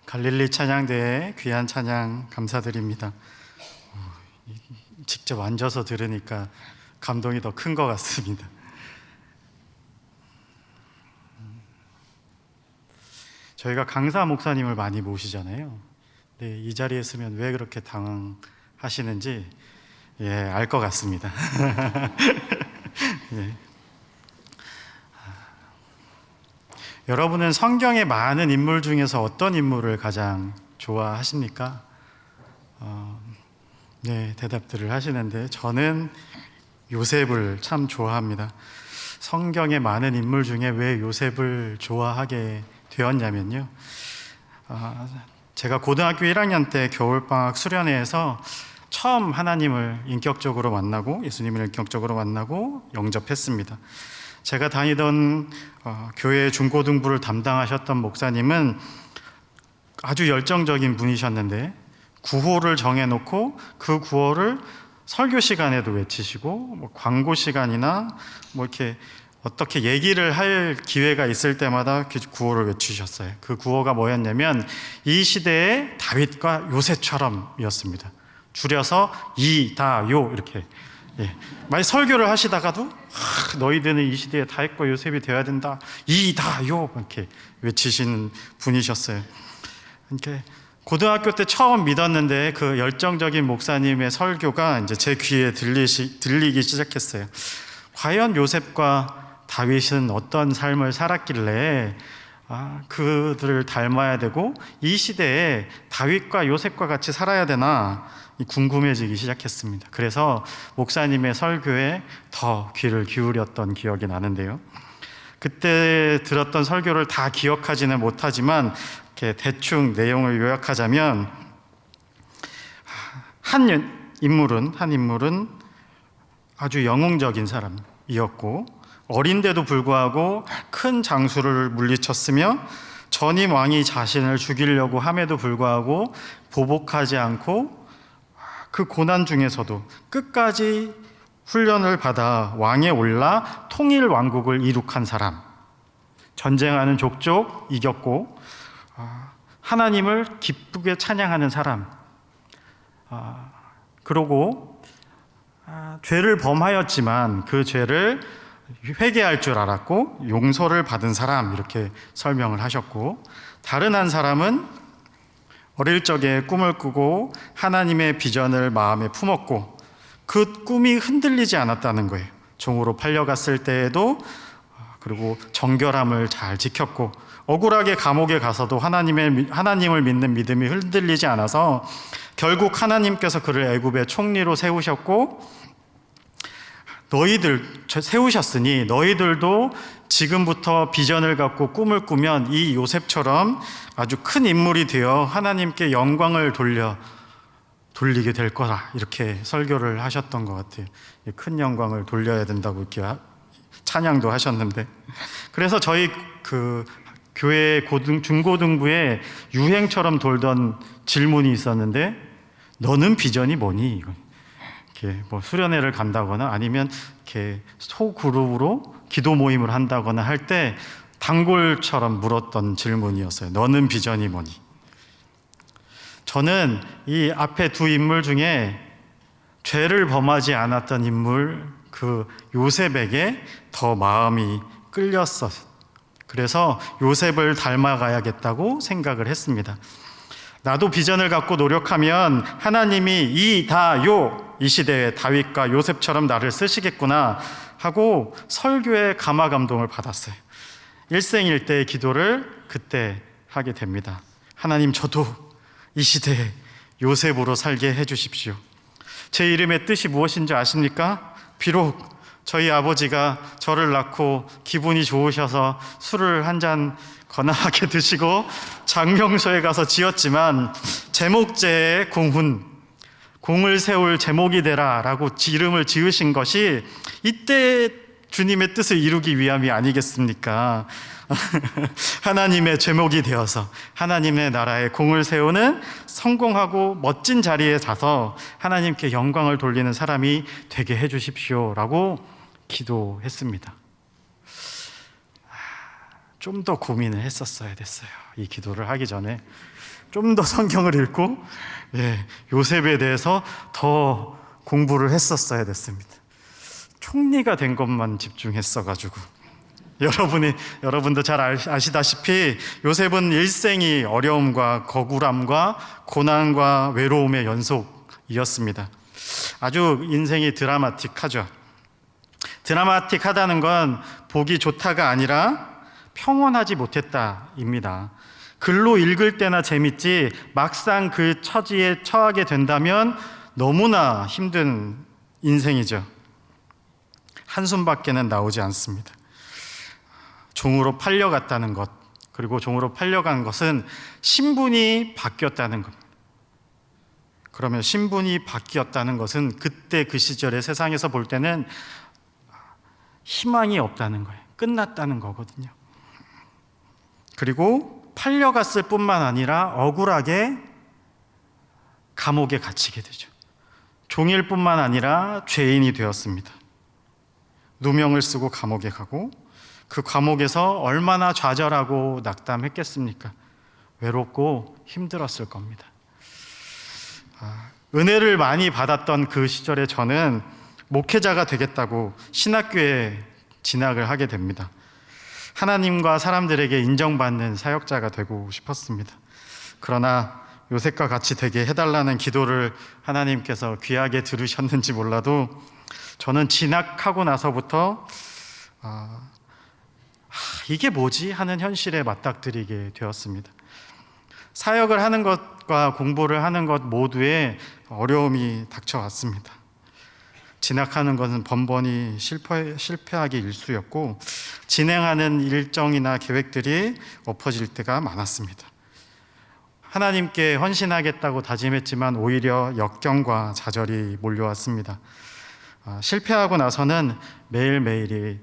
갈릴리 찬양대의 귀한 찬양 감사드립니다. 직접 앉아서 들으니까 감동이 더 큰 것 같습니다. 저희가 강사 목사님을 많이 모시잖아요. 네, 이 자리에 있으면 왜 그렇게 당황하시는지 알 것 같습니다. 네. 여러분은 성경의 많은 인물 중에서 어떤 인물을 가장 좋아하십니까? 네, 대답들을 하시는데 저는 요셉을 참 좋아합니다. 성경의 많은 인물 중에 왜 요셉을 좋아하게 되었냐면요, 제가 고등학교 1학년 때 겨울방학 수련회에서 처음 하나님을 인격적으로 만나고 예수님을 인격적으로 만나고 영접했습니다. 제가 다니던 교회 중고등부를 담당하셨던 목사님은 아주 열정적인 분이셨는데 구호를 정해놓고 그 구호를 설교 시간에도 외치시고 광고 시간이나 이렇게 어떻게 얘기를 할 기회가 있을 때마다 그 구호를 외치셨어요. 그 구호가 뭐였냐면 이 시대의 다윗과 요셉처럼이었습니다. 줄여서 이다요 이렇게. 만약 설교를 하시다가도 너희들은 이 시대에 다윗과 요셉이 되어야 된다, 이다요 이렇게 외치시는 분이셨어요. 이렇게 고등학교 때 처음 믿었는데 그 열정적인 목사님의 설교가 이제 제 귀에 들리기 시작했어요. 과연 요셉과 다윗은 어떤 삶을 살았길래 그들을 닮아야 되고 이 시대에 다윗과 요셉과 같이 살아야 되나 궁금해지기 시작했습니다. 그래서 목사님의 설교에 더 귀를 기울였던 기억이 나는데요, 그때 들었던 설교를 다 기억하지는 못하지만 이렇게 대충 내용을 요약하자면 한 인물은 아주 영웅적인 사람이었고 어린데도 불구하고 큰 장수를 물리쳤으며 전임 왕이 자신을 죽이려고 함에도 불구하고 보복하지 않고 그 고난 중에서도 끝까지 훈련을 받아 왕에 올라 통일 왕국을 이룩한 사람, 전쟁하는 족족 이겼고 하나님을 기쁘게 찬양하는 사람, 그러고 죄를 범하였지만 그 죄를 회개할 줄 알았고 용서를 받은 사람, 이렇게 설명을 하셨고, 다른 한 사람은 어릴 적에 꿈을 꾸고 하나님의 비전을 마음에 품었고 그 꿈이 흔들리지 않았다는 거예요. 종으로 팔려갔을 때에도, 그리고 정결함을 잘 지켰고 억울하게 감옥에 가서도 하나님을 믿는 믿음이 흔들리지 않아서 결국 하나님께서 그를 애굽의 총리로 세우셨고 세우셨으니 너희들도 지금부터 비전을 갖고 꿈을 꾸면 이 요셉처럼 아주 큰 인물이 되어 하나님께 영광을 돌리게 될 거라, 이렇게 설교를 하셨던 것 같아요. 큰 영광을 돌려야 된다고 이렇게 찬양도 하셨는데, 그래서 저희 그 교회 중고등부에 유행처럼 돌던 질문이 있었는데, 너는 비전이 뭐니? 이렇게 수련회를 간다거나 아니면 이렇게 소그룹으로 기도 모임을 한다거나 할 때 단골처럼 물었던 질문이었어요. 너는 비전이 뭐니? 저는 이 앞에 두 인물 중에 죄를 범하지 않았던 인물, 그 요셉에게 더 마음이 끌렸어요. 그래서 요셉을 닮아가야겠다고 생각을 했습니다. 나도 비전을 갖고 노력하면 하나님이 이 시대의 다윗과 요셉처럼 나를 쓰시겠구나 하고 설교에 감화 감동을 받았어요. 일생일대의 기도를 그때 하게 됩니다. 하나님, 저도 이 시대에 요셉으로 살게 해주십시오. 제 이름의 뜻이 무엇인지 아십니까? 비록 저희 아버지가 저를 낳고 기분이 좋으셔서 술을 한 잔 거나하게 드시고 장명소에 가서 지었지만 제목제의 공을 세울 제목이 되라 라고 이름을 지으신 것이 이때 주님의 뜻을 이루기 위함이 아니겠습니까? 하나님의 제목이 되어서 하나님의 나라에 공을 세우는 성공하고 멋진 자리에 가서 하나님께 영광을 돌리는 사람이 되게 해주십시오 라고 기도했습니다. 좀 더 고민을 했었어야 됐어요. 이 기도를 하기 전에 좀 더 성경을 읽고 요셉에 대해서 더 공부를 했었어야 됐습니다. 총리가 된 것만 집중했어가지고 여러분도 잘 아시다시피 요셉은 일생이 어려움과 억울함과 고난과 외로움의 연속이었습니다. 아주 인생이 드라마틱하죠. 드라마틱하다는 건 보기 좋다가 아니라 평온하지 못했다입니다. 글로 읽을 때나 재밌지 막상 그 처지에 처하게 된다면 너무나 힘든 인생이죠. 한숨밖에는 나오지 않습니다. 종으로 팔려갔다는 것, 그리고 종으로 팔려간 것은 신분이 바뀌었다는 것. 그러면 신분이 바뀌었다는 것은 그때 그 시절의 세상에서 볼 때는 희망이 없다는 거예요. 끝났다는 거거든요. 그리고 팔려갔을 뿐만 아니라 억울하게 감옥에 갇히게 되죠. 종일 뿐만 아니라 죄인이 되었습니다. 누명을 쓰고 감옥에 가고 그 감옥에서 얼마나 좌절하고 낙담했겠습니까? 외롭고 힘들었을 겁니다. 은혜를 많이 받았던 그 시절에 저는 목회자가 되겠다고 신학교에 진학을 하게 됩니다. 하나님과 사람들에게 인정받는 사역자가 되고 싶었습니다. 그러나 요셉과 같이 되게 해달라는 기도를 하나님께서 귀하게 들으셨는지 몰라도 저는 진학하고 나서부터 이게 뭐지? 하는 현실에 맞닥뜨리게 되었습니다. 사역을 하는 것과 공부를 하는 것 모두에 어려움이 닥쳐왔습니다. 진학하는 것은 번번이 실패하기 일쑤였고 진행하는 일정이나 계획들이 엎어질 때가 많았습니다. 하나님께 헌신하겠다고 다짐했지만 오히려 역경과 좌절이 몰려왔습니다. 실패하고 나서는 매일매일이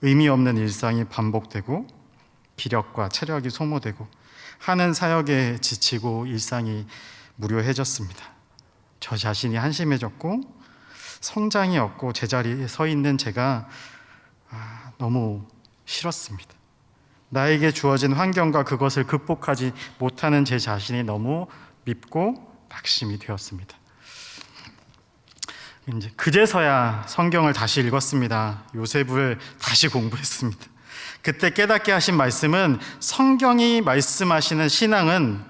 의미 없는 일상이 반복되고 기력과 체력이 소모되고 하는 사역에 지치고 일상이 무료해졌습니다. 저 자신이 한심해졌고 성장이 없고 제자리에 서 있는 제가 너무 싫었습니다. 나에게 주어진 환경과 그것을 극복하지 못하는 제 자신이 너무 밉고 낙심이 되었습니다. 이제 그제서야 성경을 다시 읽었습니다. 요셉을 다시 공부했습니다. 그때 깨닫게 하신 말씀은 성경이 말씀하시는 신앙은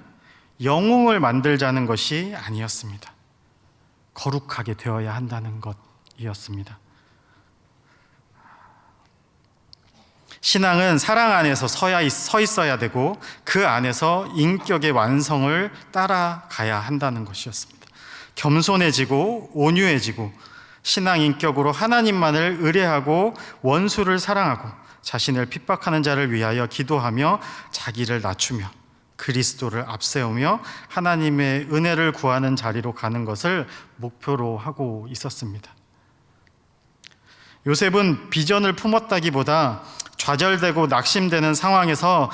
영웅을 만들자는 것이 아니었습니다. 거룩하게 되어야 한다는 것이었습니다. 신앙은 사랑 안에서 서 있어야 되고 그 안에서 인격의 완성을 따라가야 한다는 것이었습니다. 겸손해지고 온유해지고 신앙 인격으로 하나님만을 의뢰하고 원수를 사랑하고 자신을 핍박하는 자를 위하여 기도하며 자기를 낮추며 그리스도를 앞세우며 하나님의 은혜를 구하는 자리로 가는 것을 목표로 하고 있었습니다. 요셉은 비전을 품었다기보다 좌절되고 낙심되는 상황에서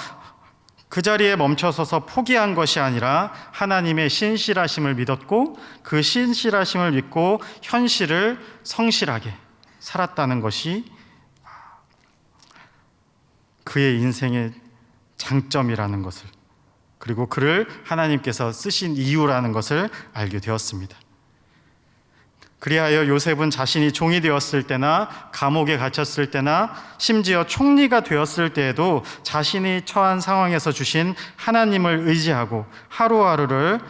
그 자리에 멈춰서서 포기한 것이 아니라 하나님의 신실하심을 믿었고 그 신실하심을 믿고 현실을 성실하게 살았다는 것이 그의 인생의 장점이라는 것을, 그리고 그를 하나님께서 쓰신 이유라는 것을 알게 되었습니다. 그리하여 요셉은 자신이 종이 되었을 때나 감옥에 갇혔을 때나 심지어 총리가 되었을 때에도 자신이 처한 상황에서 주신 하나님을 의지하고 하루하루를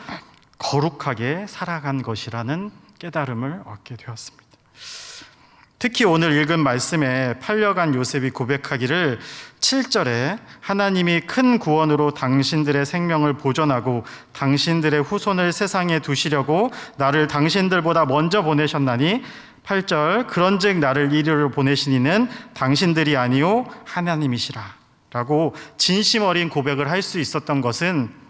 거룩하게 살아간 것이라는 깨달음을 얻게 되었습니다. 특히 오늘 읽은 말씀에 팔려간 요셉이 고백하기를 7절에 하나님이 큰 구원으로 당신들의 생명을 보존하고 당신들의 후손을 세상에 두시려고 나를 당신들보다 먼저 보내셨나니 8절 그런즉 나를 이리로 보내신 이는 당신들이 아니요 하나님이시라 라고 진심 어린 고백을 할 수 있었던 것은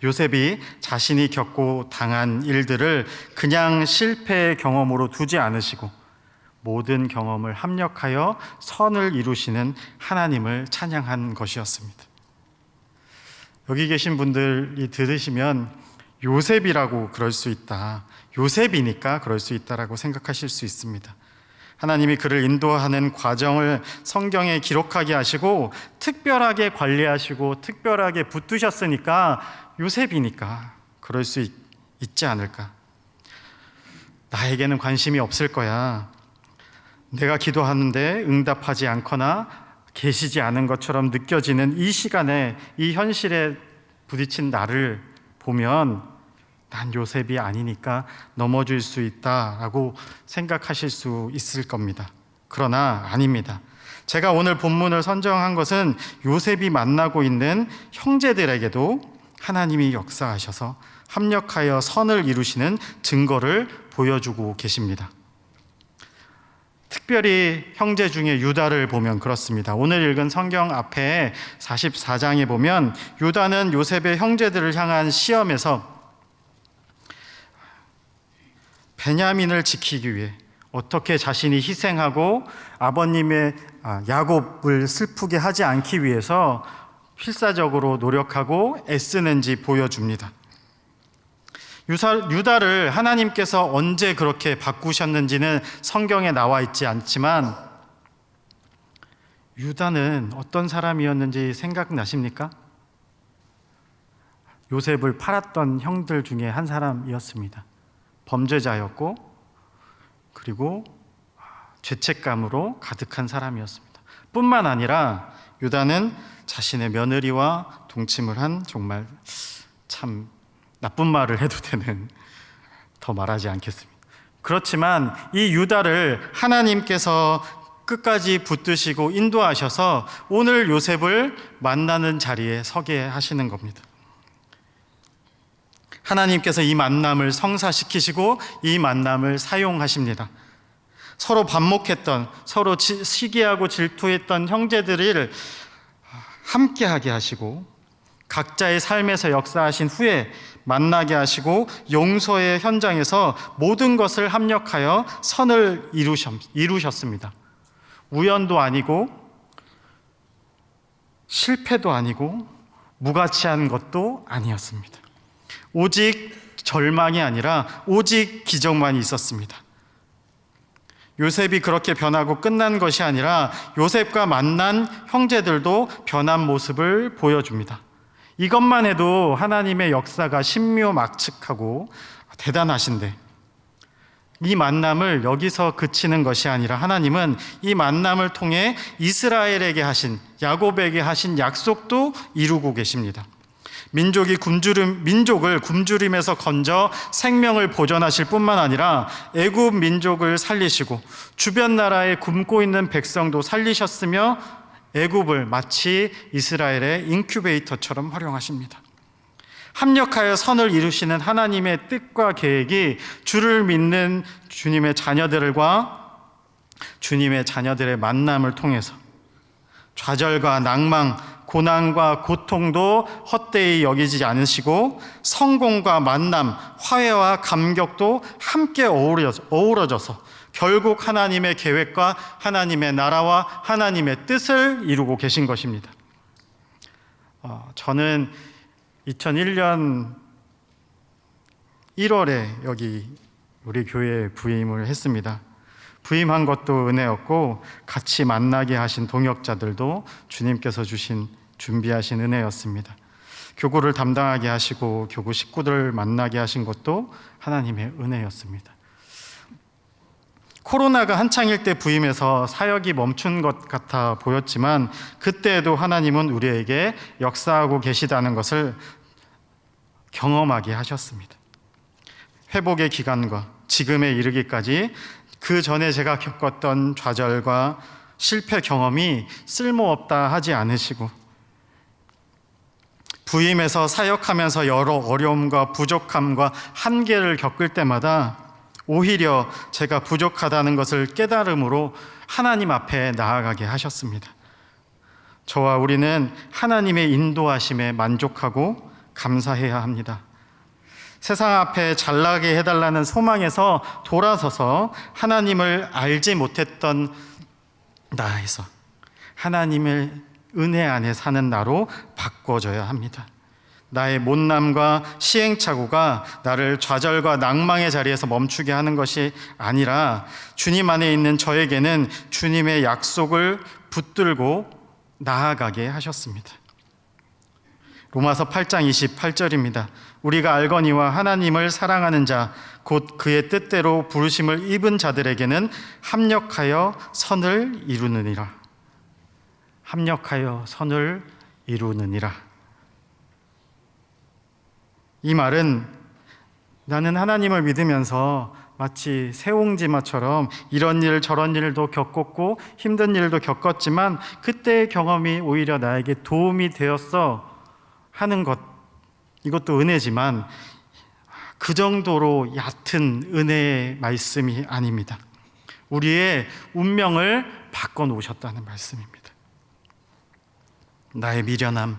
요셉이 자신이 겪고 당한 일들을 그냥 실패의 경험으로 두지 않으시고 모든 경험을 합력하여 선을 이루시는 하나님을 찬양한 것이었습니다. 여기 계신 분들이 들으시면 요셉이라고 그럴 수 있다, 요셉이니까 그럴 수 있다라고 생각하실 수 있습니다. 하나님이 그를 인도하는 과정을 성경에 기록하게 하시고 특별하게 관리하시고 특별하게 붙드셨으니까 요셉이니까 그럴 수 있지 않을까. 나에게는 관심이 없을 거야. 내가 기도하는데 응답하지 않거나 계시지 않은 것처럼 느껴지는 이 시간에, 이 현실에 부딪힌 나를 보면 난 요셉이 아니니까 넘어질 수 있다라고 생각하실 수 있을 겁니다. 그러나 아닙니다. 제가 오늘 본문을 선정한 것은 요셉이 만나고 있는 형제들에게도 하나님이 역사하셔서 합력하여 선을 이루시는 증거를 보여주고 계십니다. 특별히 형제 중에 유다를 보면 그렇습니다. 오늘 읽은 성경 앞에 44장에 보면 유다는 요셉의 형제들을 향한 시험에서 베냐민을 지키기 위해 어떻게 자신이 희생하고 아버님의 야곱을 슬프게 하지 않기 위해서 필사적으로 노력하고 애쓰는지 보여줍니다. 유다를 하나님께서 언제 그렇게 바꾸셨는지는 성경에 나와 있지 않지만 유다는 어떤 사람이었는지 생각나십니까? 요셉을 팔았던 형들 중에 한 사람이었습니다. 범죄자였고 그리고 죄책감으로 가득한 사람이었습니다. 뿐만 아니라 유다는 자신의 며느리와 동침을 한 정말 참 나쁜 말을 해도 되는, 더 말하지 않겠습니다. 그렇지만 이 유다를 하나님께서 끝까지 붙드시고 인도하셔서 오늘 요셉을 만나는 자리에 서게 하시는 겁니다. 하나님께서 이 만남을 성사시키시고 이 만남을 사용하십니다. 서로 반목했던, 서로 시기하고 질투했던 형제들을 함께하게 하시고 각자의 삶에서 역사하신 후에 만나게 하시고 용서의 현장에서 모든 것을 합력하여 선을 이루셨습니다. 우연도 아니고 실패도 아니고 무가치한 것도 아니었습니다. 오직 절망이 아니라 오직 기적만이 있었습니다. 요셉이 그렇게 변하고 끝난 것이 아니라 요셉과 만난 형제들도 변한 모습을 보여줍니다. 이것만 해도 하나님의 역사가 신묘막측하고 대단하신데 이 만남을 여기서 그치는 것이 아니라 하나님은 이 만남을 통해 이스라엘에게 하신, 야곱에게 하신 약속도 이루고 계십니다. 민족을 굶주림에서 건져 생명을 보존하실 뿐만 아니라 애굽 민족을 살리시고 주변 나라에 굶고 있는 백성도 살리셨으며 애굽을 마치 이스라엘의 인큐베이터처럼 활용하십니다. 합력하여 선을 이루시는 하나님의 뜻과 계획이 주를 믿는 주님의 자녀들과 주님의 자녀들의 만남을 통해서 좌절과 낭망, 고난과 고통도 헛되이 여기지 않으시고 성공과 만남, 화해와 감격도 함께 어우러져서 결국 하나님의 계획과 하나님의 나라와 하나님의 뜻을 이루고 계신 것입니다. 저는 2001년 1월에 여기 우리 교회에 부임을 했습니다. 부임한 것도 은혜였고 같이 만나게 하신 동역자들도 주님께서 준비하신 은혜였습니다. 교구를 담당하게 하시고 교구 식구들을 만나게 하신 것도 하나님의 은혜였습니다. 코로나가 한창일 때 부임해서 사역이 멈춘 것 같아 보였지만 그때에도 하나님은 우리에게 역사하고 계시다는 것을 경험하게 하셨습니다. 회복의 기간과 지금에 이르기까지 그 전에 제가 겪었던 좌절과 실패 경험이 쓸모없다 하지 않으시고 부임해서 사역하면서 여러 어려움과 부족함과 한계를 겪을 때마다 오히려 제가 부족하다는 것을 깨달음으로 하나님 앞에 나아가게 하셨습니다. 저와 우리는 하나님의 인도하심에 만족하고 감사해야 합니다. 세상 앞에 잘나게 해달라는 소망에서 돌아서서 하나님을 알지 못했던 나에서 하나님의 은혜 안에 사는 나로 바꿔줘야 합니다. 나의 못남과 시행착오가 나를 좌절과 낭망의 자리에서 멈추게 하는 것이 아니라 주님 안에 있는 저에게는 주님의 약속을 붙들고 나아가게 하셨습니다. 로마서 8장 28절입니다. 우리가 알거니와 하나님을 사랑하는 자 곧 그의 뜻대로 부르심을 입은 자들에게는 합력하여 선을 이루느니라. 합력하여 선을 이루느니라. 이 말은 나는 하나님을 믿으면서 마치 새옹지마처럼 이런 일 저런 일도 겪었고 힘든 일도 겪었지만 그때의 경험이 오히려 나에게 도움이 되었어 하는 것, 이것도 은혜지만 그 정도로 얕은 은혜의 말씀이 아닙니다. 우리의 운명을 바꿔놓으셨다는 말씀입니다. 나의 미련함,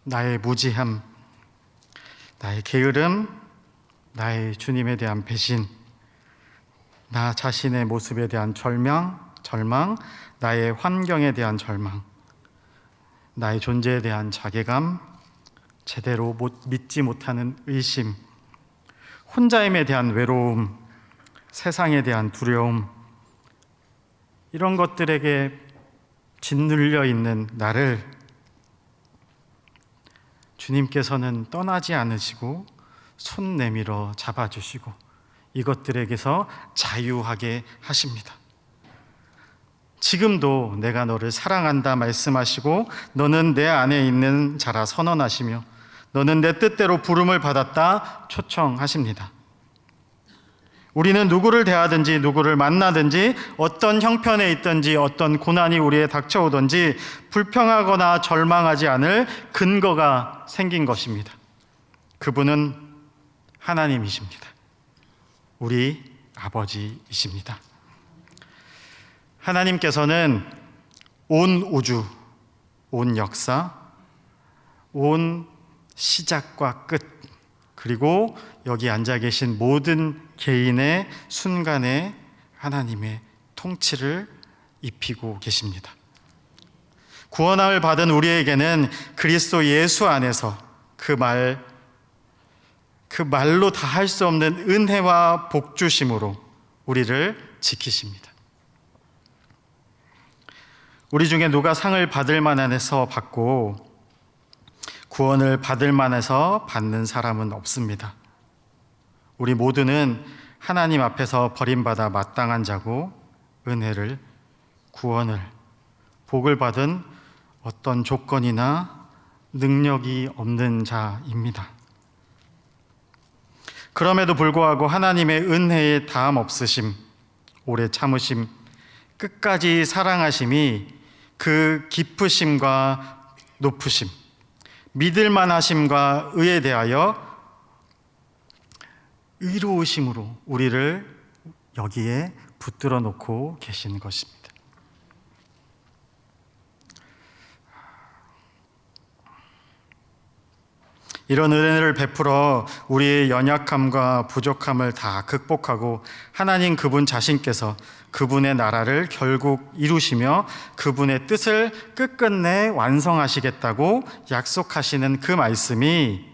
나의 무지함, 나의 게으름, 나의 주님에 대한 배신, 나 자신의 모습에 대한 절망, 나의 환경에 대한 절망, 나의 존재에 대한 자괴감, 제대로 믿지 못하는 의심, 혼자임에 대한 외로움, 세상에 대한 두려움, 이런 것들에게 짓눌려 있는 나를 주님께서는 떠나지 않으시고 손 내밀어 잡아주시고 이것들에게서 자유하게 하십니다. 지금도 내가 너를 사랑한다 말씀하시고 너는 내 안에 있는 자라 선언하시며 너는 내 뜻대로 부름을 받았다 초청하십니다. 우리는 누구를 대하든지 누구를 만나든지 어떤 형편에 있든지 어떤 고난이 우리에 닥쳐오든지 불평하거나 절망하지 않을 근거가 생긴 것입니다. 그분은 하나님이십니다. 우리 아버지이십니다. 하나님께서는 온 우주, 온 역사, 온 시작과 끝, 그리고 여기 앉아 계신 모든 개인의 순간에 하나님의 통치를 입히고 계십니다. 구원함을 받은 우리에게는 그리스도 예수 안에서 그 말로 다 할 수 없는 은혜와 복주심으로 우리를 지키십니다. 우리 중에 누가 상을 받을 만해서 받고 구원을 받을 만해서 받는 사람은 없습니다. 우리 모두는 하나님 앞에서 버림받아 마땅한 자고 은혜를, 구원을, 복을 받은 어떤 조건이나 능력이 없는 자입니다. 그럼에도 불구하고 하나님의 은혜의 다함 없으심, 오래 참으심, 끝까지 사랑하심이 그 깊으심과 높으심, 믿을만 하심과 의에 대하여 의로우심으로 우리를 여기에 붙들어 놓고 계신 것입니다. 이런 은혜를 베풀어 우리의 연약함과 부족함을 다 극복하고 하나님 그분 자신께서 그분의 나라를 결국 이루시며 그분의 뜻을 끝끝내 완성하시겠다고 약속하시는 그 말씀이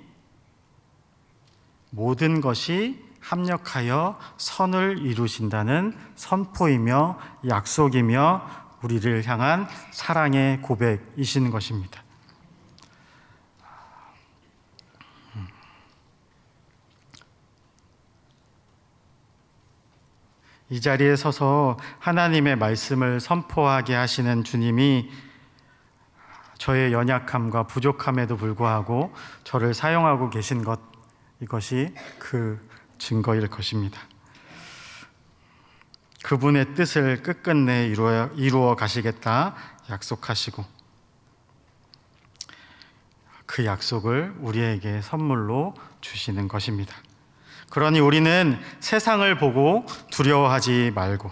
모든 것이 합력하여 선을 이루신다는 선포이며 약속이며 우리를 향한 사랑의 고백이신 것입니다. 이 자리에 서서 하나님의 말씀을 선포하게 하시는 주님이 저의 연약함과 부족함에도 불구하고 저를 사용하고 계신 것, 이것이 그 증거일 것입니다. 그분의 뜻을 끝끝내 이루어 가시겠다 약속하시고 그 약속을 우리에게 선물로 주시는 것입니다. 그러니 우리는 세상을 보고 두려워하지 말고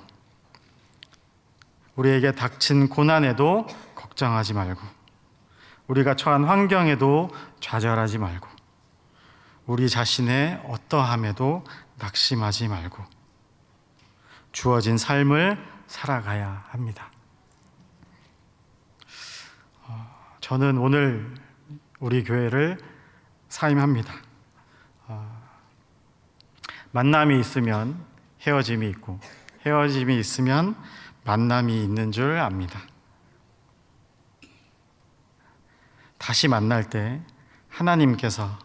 우리에게 닥친 고난에도 걱정하지 말고 우리가 처한 환경에도 좌절하지 말고 우리 자신의 어떠함에도 낙심하지 말고 주어진 삶을 살아가야 합니다. 저는 오늘 우리 교회를 사임합니다. 만남이 있으면 헤어짐이 있고 헤어짐이 있으면 만남이 있는 줄 압니다. 다시 만날 때 하나님께서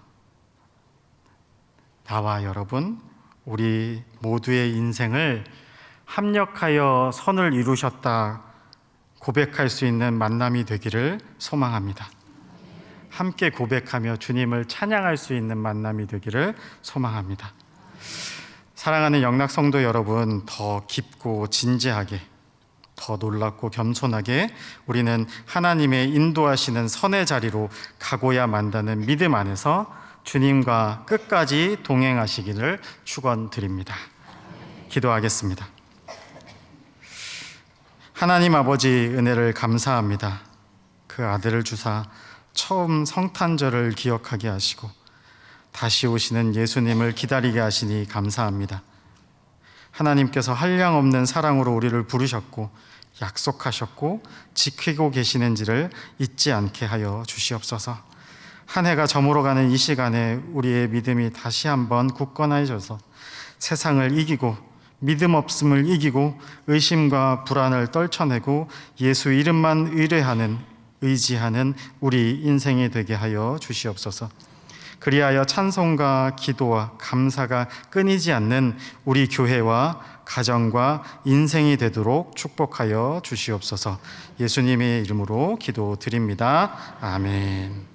나와 여러분, 우리 모두의 인생을 합력하여 선을 이루셨다 고백할 수 있는 만남이 되기를 소망합니다. 함께 고백하며 주님을 찬양할 수 있는 만남이 되기를 소망합니다. 사랑하는 영락성도 여러분, 더 깊고 진지하게, 더 놀랍고 겸손하게 우리는 하나님의 인도하시는 선의 자리로 가고야 만다는 믿음 안에서 주님과 끝까지 동행하시기를 축원드립니다. 기도하겠습니다. 하나님 아버지, 은혜를 감사합니다. 그 아들을 주사 처음 성탄절을 기억하게 하시고 다시 오시는 예수님을 기다리게 하시니 감사합니다. 하나님께서 한량없는 사랑으로 우리를 부르셨고 약속하셨고 지키고 계시는지를 잊지 않게 하여 주시옵소서. 한 해가 저물어가는 이 시간에 우리의 믿음이 다시 한번 굳건해져서 세상을 이기고 믿음 없음을 이기고 의심과 불안을 떨쳐내고 예수 이름만 의지하는 우리 인생이 되게 하여 주시옵소서. 그리하여 찬송과 기도와 감사가 끊이지 않는 우리 교회와 가정과 인생이 되도록 축복하여 주시옵소서. 예수님의 이름으로 기도드립니다. 아멘.